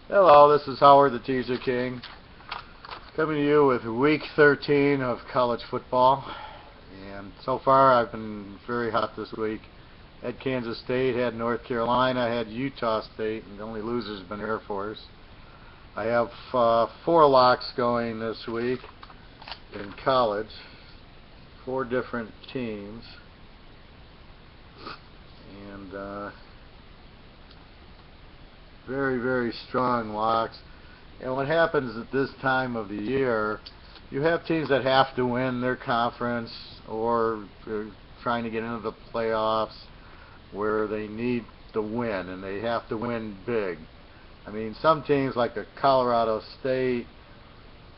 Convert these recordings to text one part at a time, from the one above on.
Hello, this is Howard, the Teaser King, coming to you with week 13 of college football. And so far, I've been very hot this week. Had Kansas State, had North Carolina, had Utah State, and the only loser's been Air Force. I have 4 locks going this week in college, 4 different teams, and very, very strong locks. And what happens at this time of the year, you have teams that have to win their conference or they're trying to get into the playoffs where they need to win, and they have to win big. I mean, some teams like a Colorado State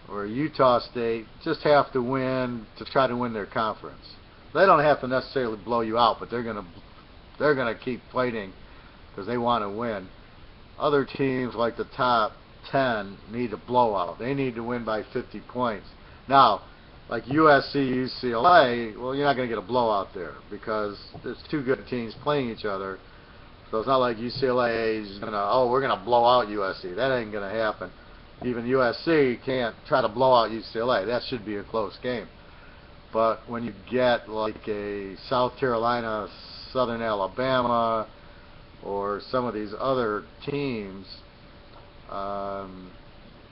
or a Utah State just have to win to try to win their conference. They don't have to necessarily blow you out, but they're gonna keep fighting because they want to win. Other teams like the top 10 need a blowout. They need to win by 50 points. Now, like USC, UCLA, well, you're not going to get a blowout there because there's 2 good teams playing each other. So it's not like UCLA is going to, we're going to blow out USC. That ain't going to happen. Even USC can't try to blow out UCLA. That should be a close game. But when you get like a South Carolina, Southern Alabama, or some of these other teams,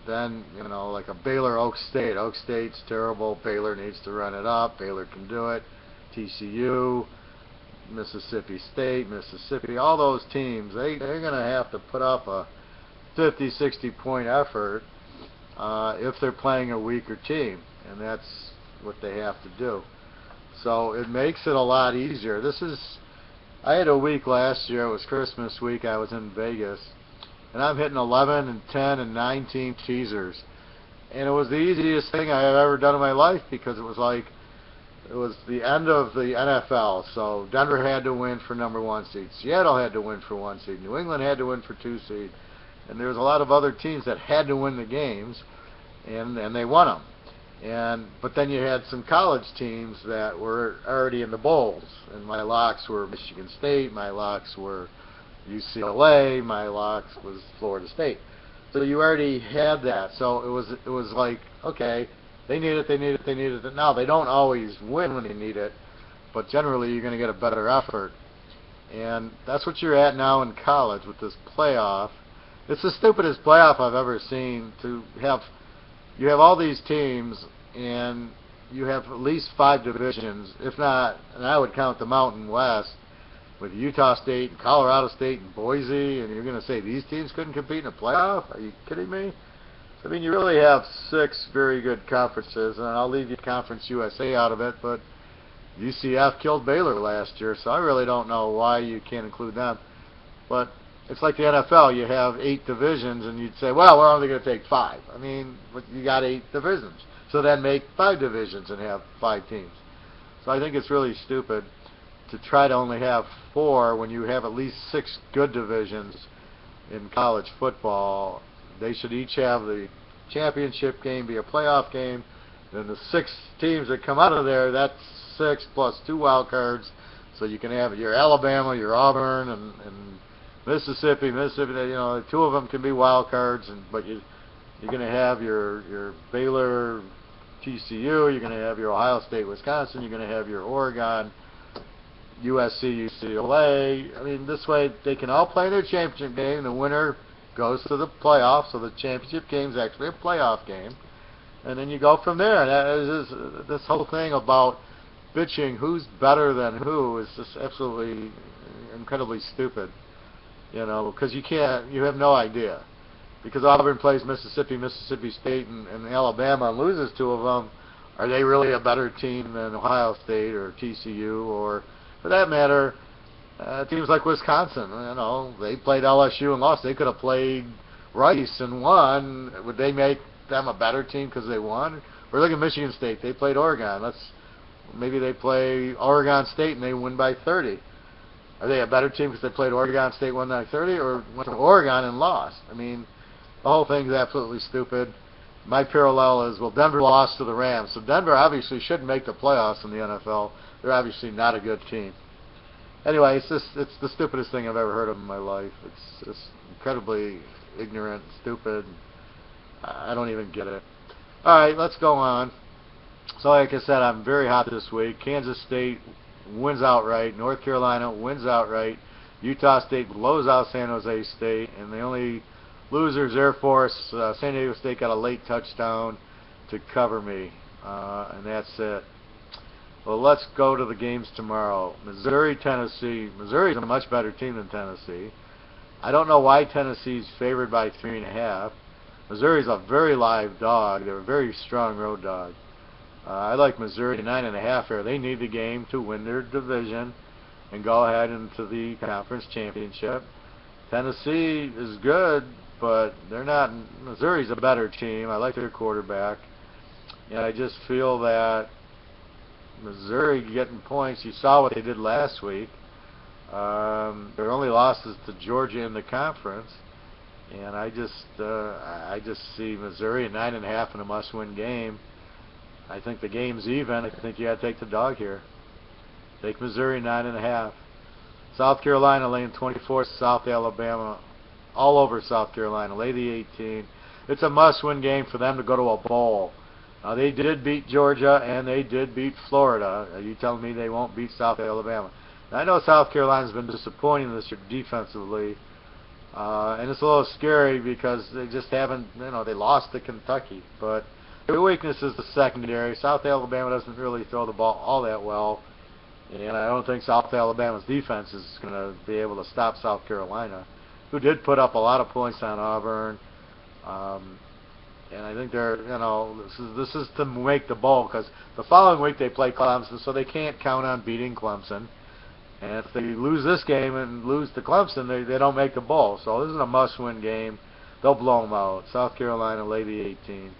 then, like a Baylor, Oak State. Oak State's terrible. Baylor needs to run it up. Baylor can do it. TCU, Mississippi State, Mississippi, all those teams, they're going to have to put up a 50, 60 point effort if they're playing a weaker team, and that's what they have to do. So it makes it a lot easier. I had a week last year. It was Christmas week. I was in Vegas, and I'm hitting 11 and 10 and 19 teasers, and it was the easiest thing I have ever done in my life because it was the end of the NFL. So Denver had to win for number 1 seed. Seattle had to win for 1 seed. New England had to win for 2 seed, and there was a lot of other teams that had to win the games, and they won them. But then you had some college teams that were already in the bowls, and my locks were Michigan State, my locks were UCLA, my locks was Florida State. So you already had that. So it was like, okay, they need it. Now they don't always win when they need it, but generally you're going to get a better effort. And that's what you're at now in college with this playoff. It's the stupidest playoff I've ever seen. You have all these teams, and you have at least 5 divisions, if not, and I would count the Mountain West, with Utah State, and Colorado State, and Boise, and you're going to say these teams couldn't compete in a playoff? Are you kidding me? I mean, you really have 6 very good conferences, and I'll leave you Conference USA out of it, but UCF killed Baylor last year, so I really don't know why you can't include them. But it's like the NFL. You have 8 divisions, and you'd say, well, we're only going to take 5. I mean, but you got 8 divisions. So then make 5 divisions and have 5 teams. So I think it's really stupid to try to only have 4 when you have at least 6 good divisions in college football. They should each have the championship game be a playoff game. Then the 6 teams that come out of there, that's 6 plus 2 wild cards. So you can have your Alabama, your Auburn, and Mississippi, 2 of them can be wild cards, but you're going to have your Baylor, TCU, you're going to have your Ohio State, Wisconsin, you're going to have your Oregon, USC, UCLA. I mean, this way they can all play their championship game. The winner goes to the playoffs, so the championship game is actually a playoff game, and then you go from there. And that is this whole thing about bitching who's better than who is just absolutely incredibly stupid. Because you have no idea. Because Auburn plays Mississippi, Mississippi State, and Alabama and loses 2 of them, are they really a better team than Ohio State or TCU? Or, for that matter, teams like Wisconsin, they played LSU and lost. They could have played Rice and won. Would they make them a better team because they won? Or look at Michigan State. They played Oregon. Maybe they play Oregon State and they win by 30. Are they a better team because they played Oregon State, won by 30, or went to Oregon and lost? I mean, the whole thing's absolutely stupid. My parallel is, well, Denver lost to the Rams, so Denver obviously shouldn't make the playoffs in the NFL. They're obviously not a good team. Anyway, it's the stupidest thing I've ever heard of in my life. It's just incredibly ignorant, stupid. I don't even get it. All right, let's go on. So like I said, I'm very hot this week. Kansas State wins outright. North Carolina wins outright. Utah State blows out San Jose State. And the only losers, Air Force. San Diego State got a late touchdown to cover me. And that's it. Well, let's go to the games tomorrow. Missouri, Tennessee. Missouri's a much better team than Tennessee. I don't know why Tennessee's favored by 3.5. Missouri's a very live dog. They're a very strong road dog. I like Missouri 9.5 here. They need the game to win their division and go ahead into the conference championship. Tennessee is good, but they're not. Missouri's a better team. I like their quarterback. And I just feel that Missouri getting points. You saw what they did last week. Their only losses to Georgia in the conference. And I just see Missouri at 9.5 in a must-win game. I think the game's even. I think you got to take the dog here. Take Missouri 9.5. South Carolina laying 24. South Alabama, all over South Carolina. Lay the 18. It's a must-win game for them to go to a bowl. They did beat Georgia and they did beat Florida. Are you telling me they won't beat South Alabama? Now, I know South Carolina's been disappointing this year defensively, and it's a little scary because they just haven't. They lost to Kentucky, but their weakness is the secondary. South Alabama doesn't really throw the ball all that well, and I don't think South Alabama's defense is going to be able to stop South Carolina, who did put up a lot of points on Auburn. And I think they're, this is to make the bowl because the following week they play Clemson, so they can't count on beating Clemson. And if they lose this game and lose to Clemson, they don't make the bowl. So this is a must-win game. They'll blow them out. South Carolina lay the 18.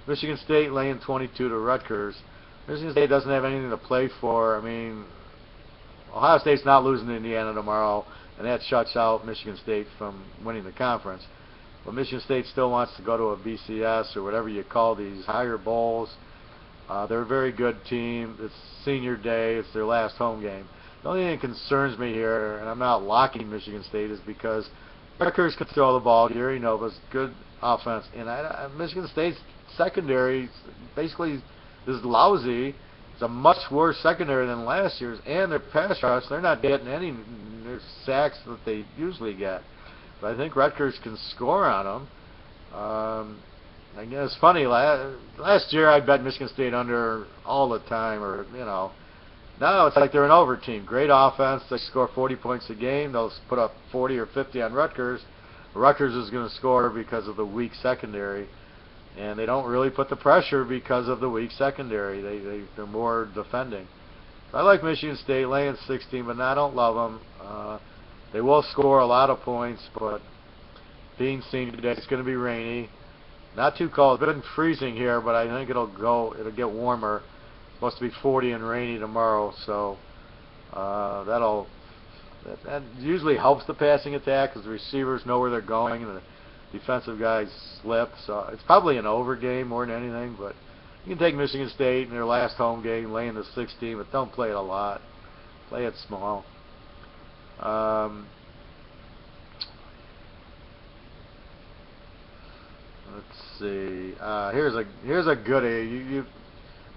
Michigan State laying 22 to Rutgers. Michigan State doesn't have anything to play for. I mean, Ohio State's not losing to Indiana tomorrow, and that shuts out Michigan State from winning the conference. But Michigan State still wants to go to a BCS or whatever you call these higher bowls. They're a very good team. It's senior day. It's their last home game. The only thing that concerns me here, and I'm not locking Michigan State, is because Rutgers can throw the ball. Gary Nova's good offense. And Michigan State's secondary basically is lousy. It's a much worse secondary than last year's. And their pass rush, they're not getting any sacks that they usually get. But I think Rutgers can score on them. I guess it's funny. Last year I bet Michigan State under all the time, or now it's like they're an over team. Great offense. They score 40 points a game. They'll put up 40 or 50 on Rutgers. Rutgers is going to score because of the weak secondary, and they don't really put the pressure because of the weak secondary. They're more defending. I like Michigan State laying 16, but I don't love them. They will score a lot of points, but being senior today, it's going to be rainy. Not too cold. It's been freezing here, but I think it'll get warmer. It's supposed to be 40 and rainy tomorrow, so that usually helps the passing attack because the receivers know where they're going and the defensive guys slip. So it's probably an over game more than anything, but you can take Michigan State in their last home game, laying the 16, but don't play it a lot. Play it small. Let's see. Here's a goodie.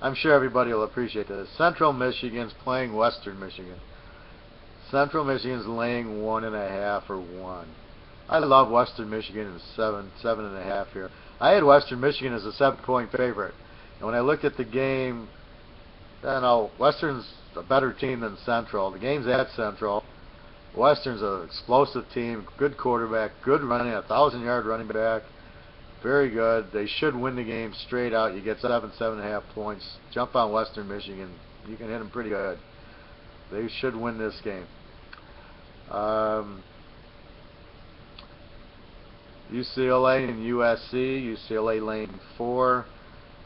I'm sure everybody will appreciate this. Central Michigan's playing Western Michigan. Central Michigan's laying 1.5 or 1. I love Western Michigan in 7.5 here. I had Western Michigan as a 7-point favorite, and when I looked at the game, Western's a better team than Central. The game's at Central. Western's an explosive team, good quarterback, good running, 1,000-yard running back, very good. They should win the game straight out. You get 7.5 points. Jump on Western Michigan. You can hit them pretty good. They should win this game. UCLA and USC. UCLA laying 4.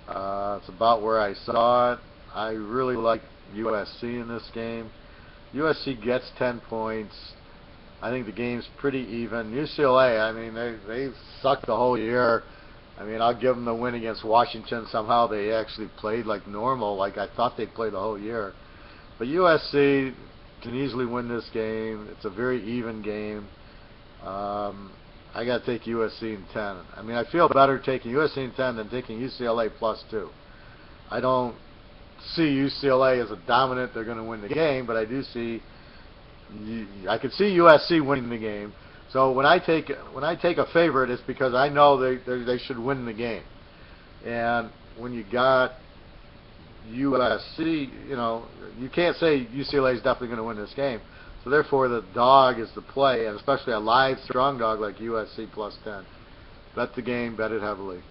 It's about where I saw it. I really like USC in this game. USC gets 10 points. I think the game's pretty even. UCLA, I mean, they sucked the whole year. I mean, I'll give them the win against Washington. Somehow they actually played like normal, like I thought they'd play the whole year. But USC can easily win this game. It's a very even game. I got to take USC in 10. I mean, I feel better taking USC in 10 than taking UCLA +2. I don't see UCLA as a dominant. They're going to win the game, but I do see. I could see USC winning the game. So when I take a favorite, it's because I know they should win the game. And when you got USC, you can't say UCLA is definitely going to win this game. So therefore, the dog is the play, and especially a live strong dog like USC +10. Bet the game, bet it heavily.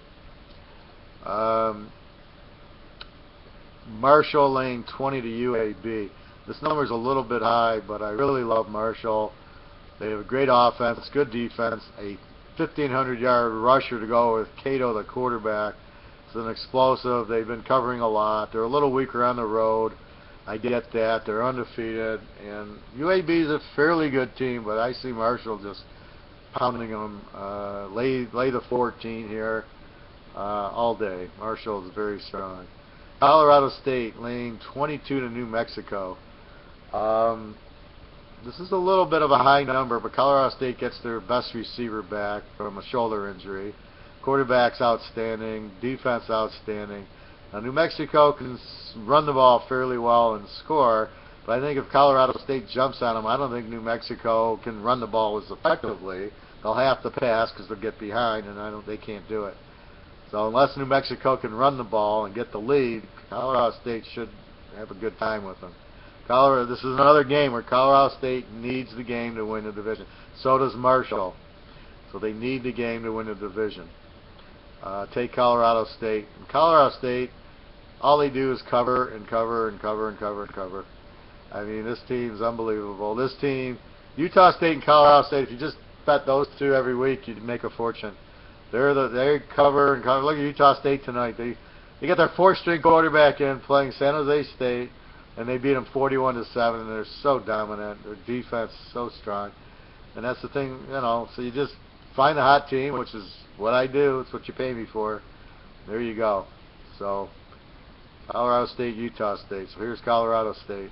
Marshall laying 20 to UAB. This number is a little bit high, but I really love Marshall. They have a great offense, good defense, a 1,500-yard rusher to go with Cato, the quarterback. It's an explosive. They've been covering a lot. They're a little weaker on the road. I get that. They're undefeated. And UAB is a fairly good team, but I see Marshall just pounding them. Lay the 14 here all day. Marshall is very strong. Colorado State laying 22 to New Mexico. This is a little bit of a high number, but Colorado State gets their best receiver back from a shoulder injury. Quarterback's outstanding, defense outstanding. Now, New Mexico can run the ball fairly well and score, but I think if Colorado State jumps on them, I don't think New Mexico can run the ball as effectively. They'll have to pass because they'll get behind, and they can't do it. So unless New Mexico can run the ball and get the lead, Colorado State should have a good time with them. This is another game where Colorado State needs the game to win the division. So does Marshall. So they need the game to win the division. Take Colorado State. And Colorado State, all they do is cover and cover and cover and cover and cover. I mean, this team's unbelievable. This team, Utah State and Colorado State, if you just bet those two every week, you'd make a fortune. They cover and cover. Look at Utah State tonight. They got their fourth-string quarterback in playing San Jose State, and they beat them 41-7. And they're so dominant. Their defense is so strong, and that's the thing, So you just find a hot team, which is what I do. It's what you pay me for. There you go. So Colorado State, Utah State. So here's Colorado State.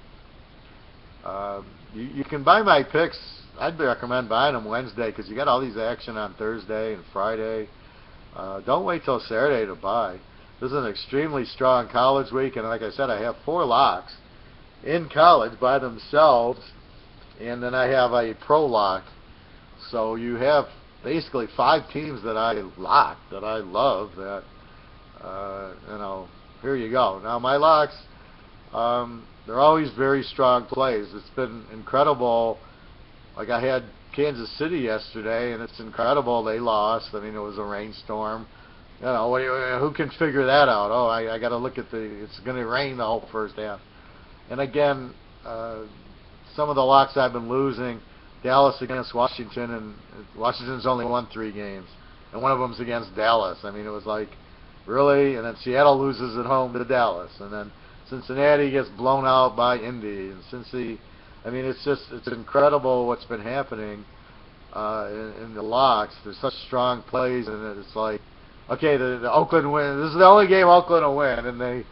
You can buy my picks. I'd recommend buying them Wednesday because you got all these action on Thursday and Friday. Don't wait till Saturday to buy. This is an extremely strong college week, and like I said, I have 4 locks in college by themselves, and then I have a pro lock. So you have basically 5 teams that I lock, that I love, that, here you go. Now my locks, they're always very strong plays. It's been incredible. Like I had Kansas City yesterday, and it's incredible they lost. I mean, it was a rainstorm. Who can figure that out? Oh, I got to look at it's going to rain the whole first half. And again, some of the locks I've been losing, Dallas against Washington, and Washington's only won 3 games, and one of them's against Dallas. I mean, it was like, really? And then Seattle loses at home to Dallas, and then Cincinnati gets blown out by Indy, and Cincy. I mean, it's incredible what's been happening in the locks. There's such strong plays, and it's like, okay, the Oakland win. This is the only game Oakland will win, and they,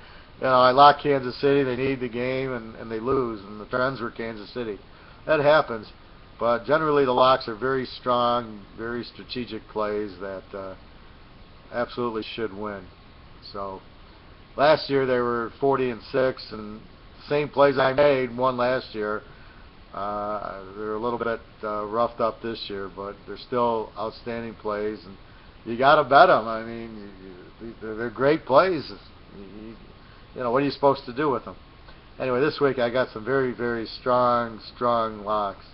I lock Kansas City. They need the game, and they lose, and the trends were Kansas City. That happens, but generally the locks are very strong, very strategic plays that absolutely should win. So last year they were 40-6, and the same plays I made won last year. They're a little bit roughed up this year, but they're still outstanding plays, and you got to bet them. I mean, they're great plays. What are you supposed to do with them? Anyway, this week I got some very, very strong locks.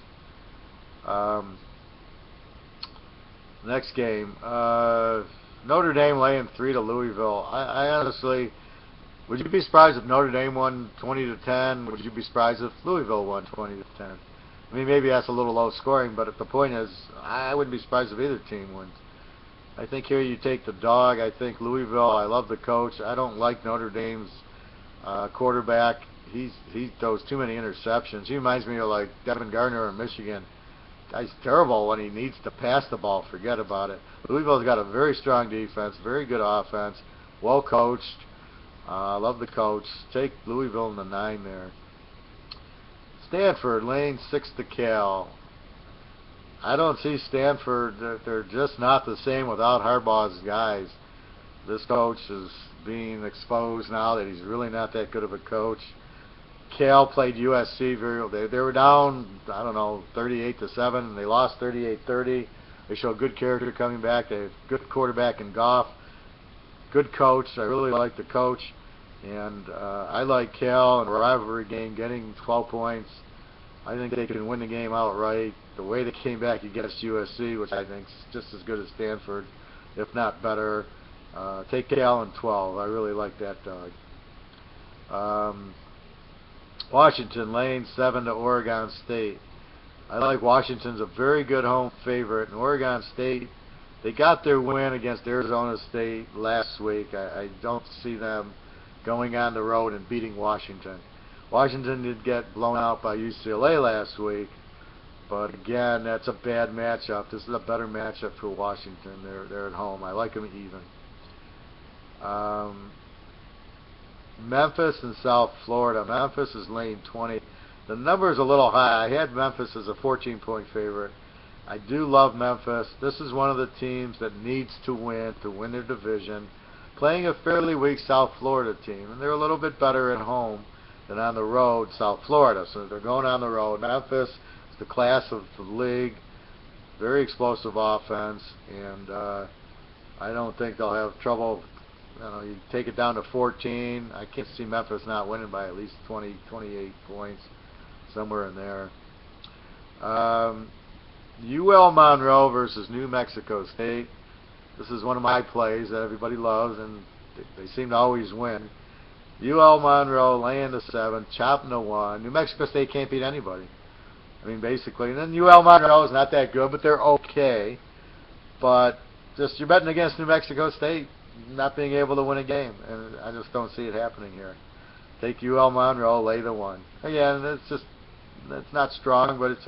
Next game, Notre Dame laying 3 to Louisville. I honestly, would you be surprised if Notre Dame won 20-10? Would you be surprised if Louisville won 20-10? I mean, maybe that's a little low scoring, but the point is, I wouldn't be surprised if either team wins. I think here you take the dog. I think Louisville, I love the coach. I don't like Notre Dame's quarterback. He throws too many interceptions. He reminds me of like Devin Gardner in Michigan. Guy's terrible when he needs to pass the ball. Forget about it. Louisville's got a very strong defense, very good offense, well coached. Love the coach. Take Louisville in the 9 there. Stanford laying 6 to Cal. I don't see Stanford. They're just not the same without Harbaugh's guys. This coach is being exposed now that he's really not that good of a coach. Cal played USC very well. They were down, I don't know, 38-7, and they lost 38-30. They show good character coming back. They have good quarterback in Goff. Good coach. I really like the coach. And I like Cal in a rivalry game getting 12 points. I think they can win the game outright. The way they came back against USC, which I think is just as good as Stanford, if not better. Take Cal in 12. I really like that dog. Washington laying 7 to Oregon State. I like Washington's a very good home favorite. And Oregon State, they got their win against Arizona State last week. I don't see them going on the road and beating Washington. Washington did get blown out by UCLA last week, but again, that's a bad matchup. This is a better matchup for Washington. They're at home. I like them even. Memphis and South Florida. Memphis is laying 20. The number is a little high. I had Memphis as a 14-point favorite. I do love Memphis. This is one of the teams that needs to win their division, playing a fairly weak South Florida team, and they're a little bit better at home than on the road, South Florida. So they're going on the road. Memphis is the class of the league, very explosive offense, and I don't think they'll have trouble. You take it down to 14. I can't see Memphis not winning by at least 20, 28 points, somewhere in there. UL Monroe versus New Mexico State. This is one of my plays that everybody loves, and they seem to always win. UL Monroe laying the 7, chopping the 1. New Mexico State can't beat anybody. I mean, basically. And then UL Monroe is not that good, but they're okay. But just you're betting against New Mexico State not being able to win a game, and I just don't see it happening here. Take UL Monroe, lay the 1. Again, it's not strong, but it's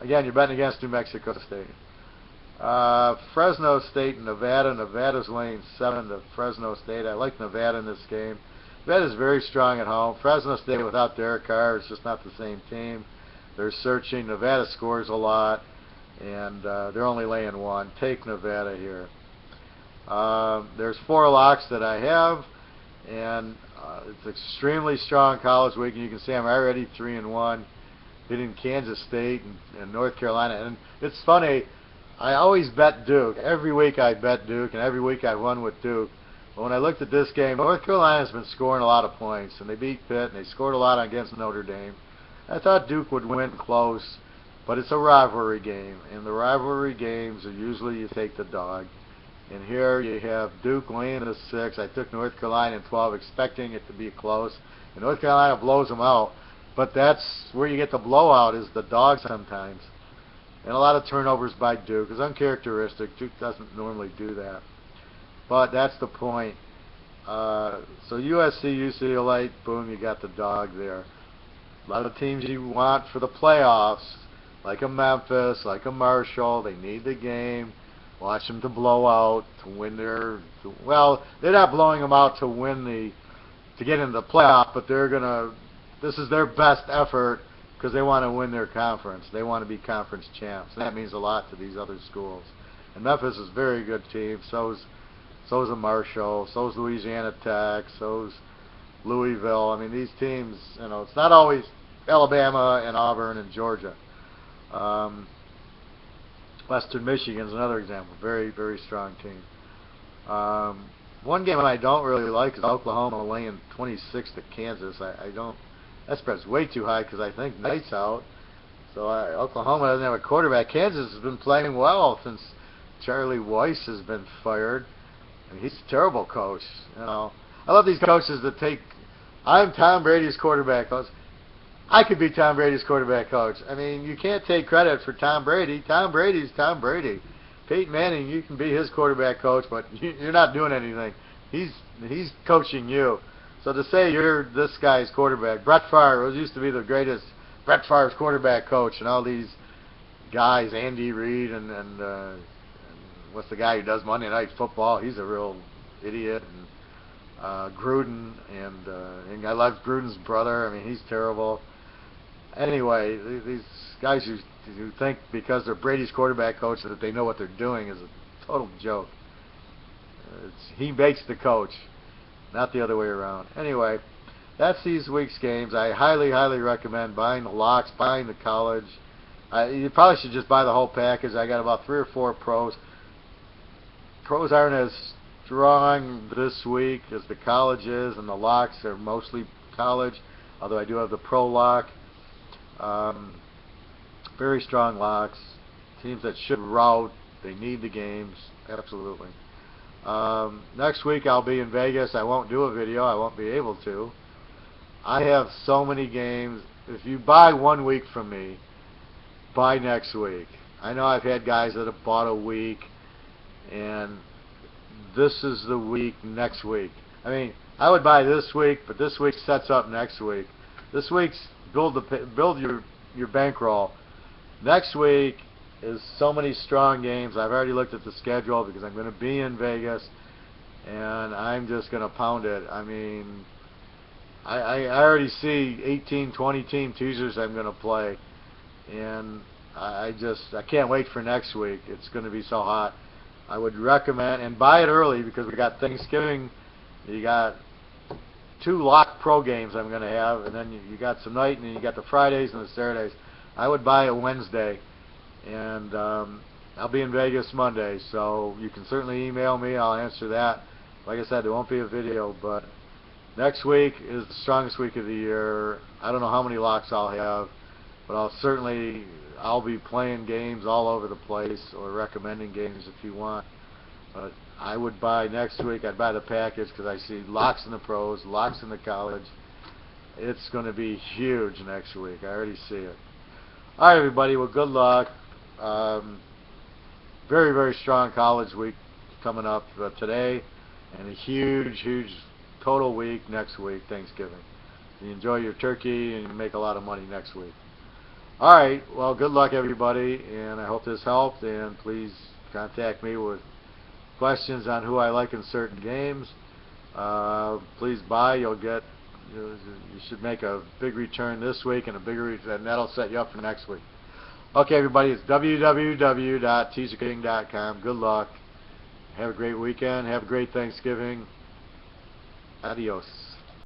again, you're betting against New Mexico State. Fresno State and Nevada. Nevada's laying 7 to Fresno State. I like Nevada in this game. Nevada's very strong at home. Fresno State without Derek Carr is just not the same team. They're searching. Nevada scores a lot, and they're only laying 1. Take Nevada here. There's 4 locks that I have, and it's extremely strong college week, and you can see I'm already 3-1, hitting Kansas State and North Carolina. And it's funny, I always bet Duke. Every week I bet Duke, and every week I won with Duke. But when I looked at this game, North Carolina's been scoring a lot of points, and they beat Pitt, and they scored a lot against Notre Dame. I thought Duke would win close, but it's a rivalry game, and the rivalry games are usually you take the dog. And here you have Duke laying the 6. I took North Carolina in 12, expecting it to be close, and North Carolina blows them out. But that's where you get the blowout, is the dog sometimes. And a lot of turnovers by Duke. It's uncharacteristic. Duke doesn't normally do that. But that's the point. So USC, UCLA, boom, you got the dog there. A lot of teams you want for the playoffs, like a Memphis, like a Marshall. They need the game. Watch them to blow out to win their. Well, they're not blowing them out to get into the playoff, but they're gonna. This is their best effort because they want to win their conference. They want to be conference champs, and that means a lot to these other schools. And Memphis is a very good team. So's a Marshall. So's Louisiana Tech. So's Louisville. I mean, these teams. It's not always Alabama and Auburn and Georgia. Western Michigan's another example. Very, very strong team. One game I don't really like is Oklahoma laying 26 to Kansas. I don't. That spread's way too high because I think Knight's out. So Oklahoma doesn't have a quarterback. Kansas has been playing well since Charlie Weiss has been fired. And he's a terrible coach. I love these coaches that take. I'm Tom Brady's quarterback coach. I could be Tom Brady's quarterback coach. I mean, you can't take credit for Tom Brady. Tom Brady's Tom Brady. Peyton Manning, you can be his quarterback coach, but you're not doing anything. He's coaching you. So to say you're this guy's quarterback, Brett Favre used to be the greatest. Brett Favre's quarterback coach, and all these guys, Andy Reid and what's the guy who does Monday Night Football? He's a real idiot. And Gruden, and I love Gruden's brother. I mean, he's terrible. Anyway, these guys who think because they're Brady's quarterback coach that they know what they're doing is a total joke. He makes the coach, not the other way around. Anyway, that's these week's games. I highly, highly recommend buying the locks, buying the college. You probably should just buy the whole package. I got about 3 or 4 pros. Pros aren't as strong this week as the college is, and the locks are mostly college, although I do have the pro lock. Very strong locks. Teams that should route. They need the games. Absolutely. Next week I'll be in Vegas. I won't do a video. I won't be able to. I have so many games. If you buy 1 week from me, buy next week. I know I've had guys that have bought a week, and this is the week next week. I mean, I would buy this week, but this week sets up next week. This week's build your bankroll. Next week is so many strong games. I've already looked at the schedule because I'm going to be in Vegas, and I'm just going to pound it. I mean, I already see 18, 20 team teasers I'm going to play, and I can't wait for next week. It's going to be so hot. I would recommend, and buy it early because we got Thanksgiving. You got 2 lock pro games I'm going to have, and then you got some night, and then you got the Fridays and the Saturdays. I would buy it Wednesday, and I'll be in Vegas Monday, so you can certainly email me. I'll answer that. Like I said, there won't be a video, but next week is the strongest week of the year. I don't know how many locks I'll have, but I'll be playing games all over the place, or recommending games if you want. But I would buy next week. I'd buy the package because I see locks in the pros, locks in the college. It's going to be huge next week. I already see it. All right, everybody. Well, good luck. Very, very strong college week coming up today, and a huge, huge total week next week, Thanksgiving. You enjoy your turkey and you make a lot of money next week. All right. Well, good luck, everybody, and I hope this helped. And please contact me with questions on who I like in certain games. Please buy. You should make a big return this week, and and that'll set you up for next week. Okay, everybody, it's www.teaserking.com. Good luck. Have a great weekend. Have a great Thanksgiving. Adios.